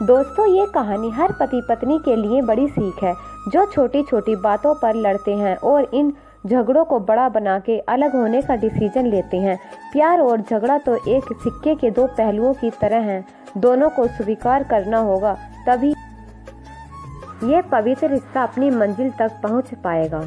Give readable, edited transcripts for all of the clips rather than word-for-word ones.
दोस्तों, ये कहानी हर पति पत्नी के लिए बड़ी सीख है, जो छोटी छोटी बातों पर लड़ते हैं और इन झगड़ों को बड़ा बना के अलग होने का डिसीजन लेते हैं। प्यार और झगड़ा तो एक सिक्के के दो पहलुओं की तरह हैं, दोनों को स्वीकार करना होगा, तभी ये पवित्र रिश्ता अपनी मंजिल तक पहुंच पाएगा।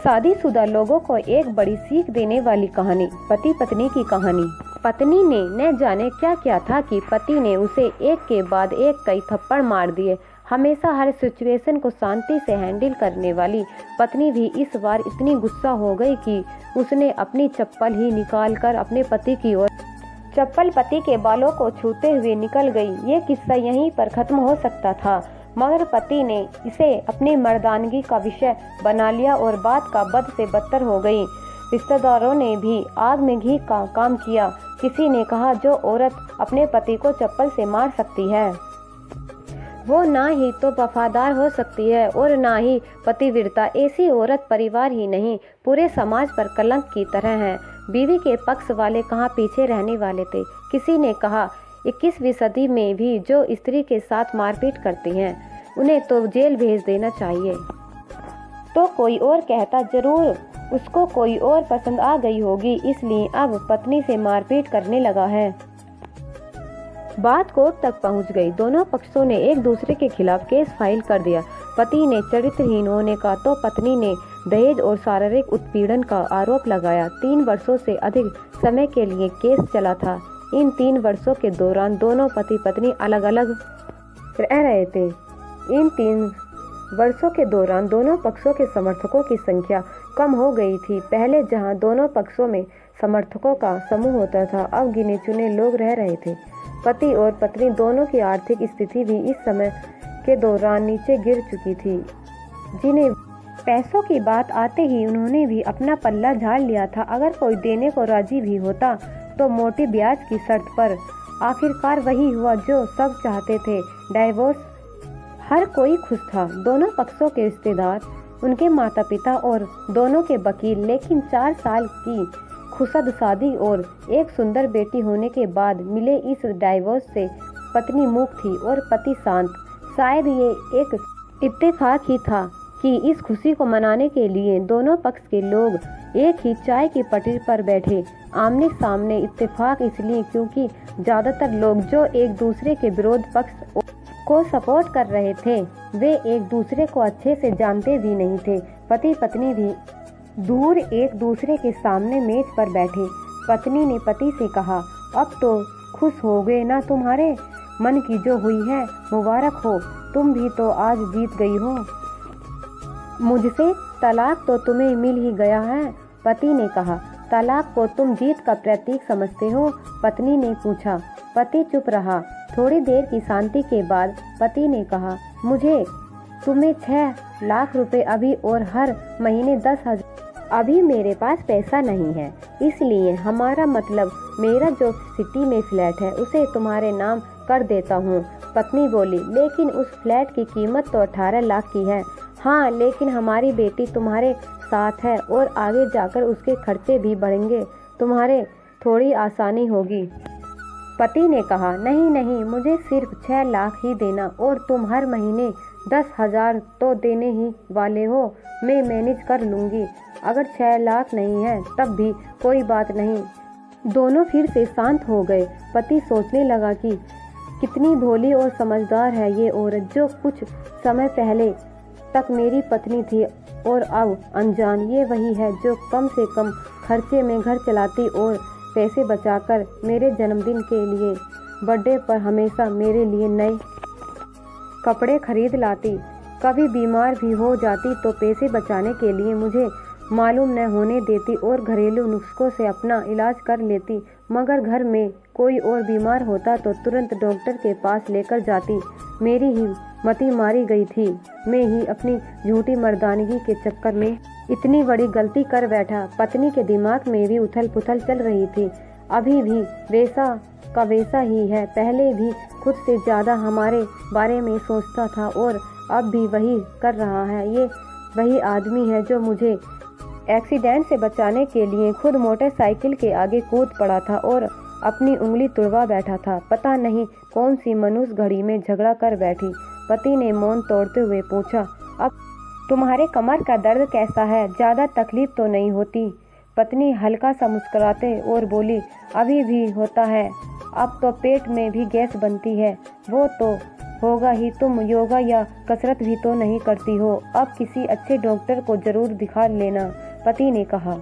शादीशुदा लोगों को एक बड़ी सीख देने वाली कहानी, पति पत्नी की कहानी। पत्नी ने न जाने क्या किया था कि पति ने उसे एक के बाद एक कई थप्पड़ मार दिए। हमेशा हर सिचुएशन को शांति से हैंडल करने वाली पत्नी भी इस बार इतनी गुस्सा हो गई कि उसने अपनी चप्पल ही निकाल कर अपने पति की ओर, चप्पल पति के बालों को छूते हुए निकल गई। ये किस्सा यहीं पर खत्म हो सकता था, मगर पति ने इसे अपनी मर्दानगी का विषय बना लिया और बात का बद से बदतर हो गई। रिश्तेदारों ने भी आग में घी का काम किया। किसी ने कहा, जो औरत अपने पति को चप्पल से मार सकती है वो ना ही तो वफादार हो सकती है और ना ही पतिव्रता। ऐसी औरत परिवार ही नहीं, पूरे समाज पर कलंक की तरह है। बीवी के पक्ष वाले कहाँ पीछे रहने वाले थे। किसी ने कहा, 21वीं सदी में भी जो स्त्री के साथ मारपीट करती हैं उन्हें तो जेल भेज देना चाहिए। तो कोई और कहता, जरूर उसको कोई और पसंद आ गई होगी, इसलिए अब पत्नी से मारपीट करने लगा है। बात कोर्ट तक पहुंच गई। दोनों पक्षों ने एक दूसरे के खिलाफ केस फाइल कर दिया। पति ने चरित्रहीन होने का तो पत्नी ने दहेज और शारीरिक उत्पीड़न का आरोप लगाया। 3 वर्षों से अधिक समय के लिए केस चला था। इन 3 वर्षों के दौरान दोनों पति पत्नी अलग अलग रह रहे थे। इन 3 वर्षों के दौरान दोनों पक्षों के समर्थकों की संख्या कम हो गई थी। पहले जहां दोनों पक्षों में समर्थकों का समूह होता था, अब गिने चुने लोग रह रहे थे। पति और पत्नी दोनों की आर्थिक स्थिति भी इस समय के दौरान नीचे गिर चुकी थी। जिन्हें पैसों की बात आते ही उन्होंने भी अपना पल्ला झाड़ लिया था। अगर कोई देने को राजी भी होता तो मोटी ब्याज की शर्त पर। आखिरकार वही हुआ जो सब चाहते थे, डाइवोर्स। हर कोई खुश था, दोनों पक्षों के रिश्तेदार, उनके माता पिता और दोनों के वकील। लेकिन 4 साल की खुशद शादी और एक सुंदर बेटी होने के बाद मिले इस डाइवोर्स से पत्नी मूक थी और पति शांत। शायद ये एक इत्तेफाक ही था कि इस खुशी को मनाने के लिए दोनों पक्ष के लोग एक ही चाय की पटरी पर बैठे आमने सामने। इत्तेफाक इसलिए क्योंकि ज्यादातर लोग जो एक दूसरे के विरोध पक्ष को सपोर्ट कर रहे थे वे एक दूसरे को अच्छे से जानते भी नहीं थे। पति पत्नी भी दूर एक दूसरे के सामने मेज पर बैठे। पत्नी ने पति से कहा, अब तो खुश हो गए ना, तुम्हारे मन की जो हुई है मुबारक हो, तुम भी तो आज जीत गई हो। मुझसे तलाक तो तुम्हें मिल ही गया है। पति ने कहा, तलाक को तुम जीत का प्रतीक समझते हो? पत्नी ने पूछा। पति चुप रहा। थोड़ी देर की शांति के बाद पति ने कहा, मुझे तुम्हें 6 लाख रुपए अभी और हर महीने 10,000। अभी मेरे पास पैसा नहीं है, इसलिए हमारा मतलब मेरा जो सिटी में फ्लैट है उसे तुम्हारे नाम कर देता हूँ। पत्नी बोली, लेकिन उस फ्लैट की कीमत तो 18 लाख की है। हाँ, लेकिन हमारी बेटी तुम्हारे साथ है और आगे जाकर उसके खर्चे भी बढ़ेंगे, तुम्हारे थोड़ी आसानी होगी। पति ने कहा, नहीं नहीं, मुझे सिर्फ 6 लाख ही देना और तुम हर महीने 10,000 तो देने ही वाले हो, मैं मैनेज कर लूँगी। अगर 6 लाख नहीं है तब भी कोई बात नहीं। दोनों फिर से शांत हो गए। पति सोचने लगा कि कितनी भोली और समझदार है ये औरत, जो कुछ समय पहले तक मेरी पत्नी थी और अब अनजान। ये वही है जो कम से कम खर्चे में घर चलाती और पैसे बचाकर मेरे जन्मदिन के लिए, बर्थडे पर हमेशा मेरे लिए नए कपड़े खरीद लाती। कभी बीमार भी हो जाती तो पैसे बचाने के लिए मुझे मालूम न होने देती और घरेलू नुस्खों से अपना इलाज कर लेती। मगर घर में कोई और बीमार होता तो तुरंत डॉक्टर के पास लेकर जाती। मेरी ही मति मारी गई थी। मैं ही अपनी झूठी मर्दानगी के चक्कर में इतनी बड़ी गलती कर बैठा। पत्नी के दिमाग में भी उथल पुथल चल रही थी। अभी भी वैसा का वैसा ही है। पहले भी खुद से ज़्यादा हमारे बारे में सोचता था और अब भी वही कर रहा है। ये वही आदमी है जो मुझे एक्सीडेंट से बचाने के लिए खुद मोटरसाइकिल के आगे कूद पड़ा था और अपनी उंगली तुड़वा बैठा था। पता नहीं कौन सी मनुष्य घड़ी में झगड़ा कर बैठी। पति ने मौन तोड़ते हुए पूछा, अब तुम्हारे कमर का दर्द कैसा है? ज़्यादा तकलीफ तो नहीं होती? पत्नी हल्का सा मुस्कुराते और बोली, अभी भी होता है, अब तो पेट में भी गैस बनती है। वो तो होगा ही, तुम योगा या कसरत भी तो नहीं करती हो। अब किसी अच्छे डॉक्टर को जरूर दिखा लेना, पति ने कहा।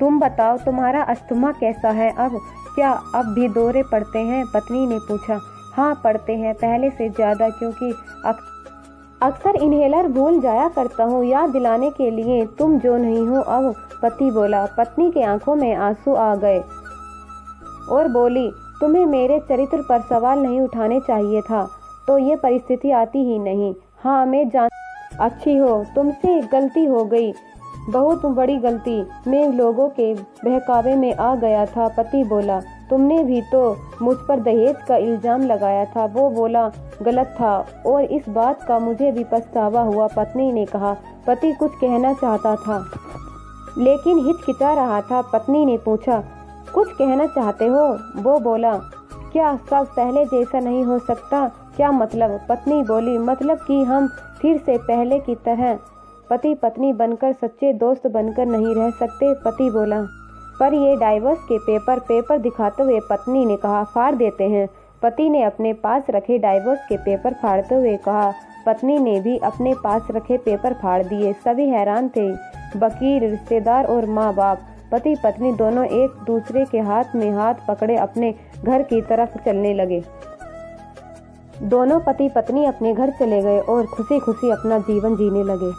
तुम बताओ, तुम्हारा अस्थमा कैसा है अब? क्या अब भी दौरे पड़ते हैं? पत्नी ने पूछा। हाँ पड़ते हैं, पहले से ज़्यादा, क्योंकि अक्सर इन्हेलर भूल जाया करता हूँ याद दिलाने के लिए, तुम जो नहीं हो अब, पति बोला। पत्नी के आंखों में आंसू आ गए और बोली, तुम्हें मेरे चरित्र पर सवाल नहीं उठाने चाहिए था, तो ये परिस्थिति आती ही नहीं। हाँ मैं जान अच्छी हो, तुमसे गलती हो गई, बहुत बड़ी गलती। मैं लोगों के बहकावे में आ गया था, पति बोला। तुमने भी तो मुझ पर दहेज का इल्ज़ाम लगाया था। वो बोला गलत था और इस बात का मुझे भी पछतावा हुआ, पत्नी ने कहा। पति कुछ कहना चाहता था लेकिन हिचकिचा रहा था। पत्नी ने पूछा, कुछ कहना चाहते हो? वो बोला, क्या सब पहले जैसा नहीं हो सकता? क्या मतलब? पत्नी बोली, मतलब कि हम फिर से पहले की तरह पति पत्नी बनकर सच्चे दोस्त बनकर नहीं रह सकते, पति बोला। पर ये डाइवोर्स के पेपर दिखाते हुए पत्नी ने कहा, फाड़ देते हैं। पति ने अपने पास रखे डाइवोर्स के पेपर फाड़ते हुए कहा। पत्नी ने भी अपने पास रखे पेपर फाड़ दिए। सभी हैरान थे, वकील, रिश्तेदार और माँ बाप। पति पत्नी दोनों एक दूसरे के हाथ में हाथ पकड़े अपने घर की तरफ चलने लगे। दोनों पति पत्नी अपने घर चले गए और खुशी खुशी अपना जीवन जीने लगे।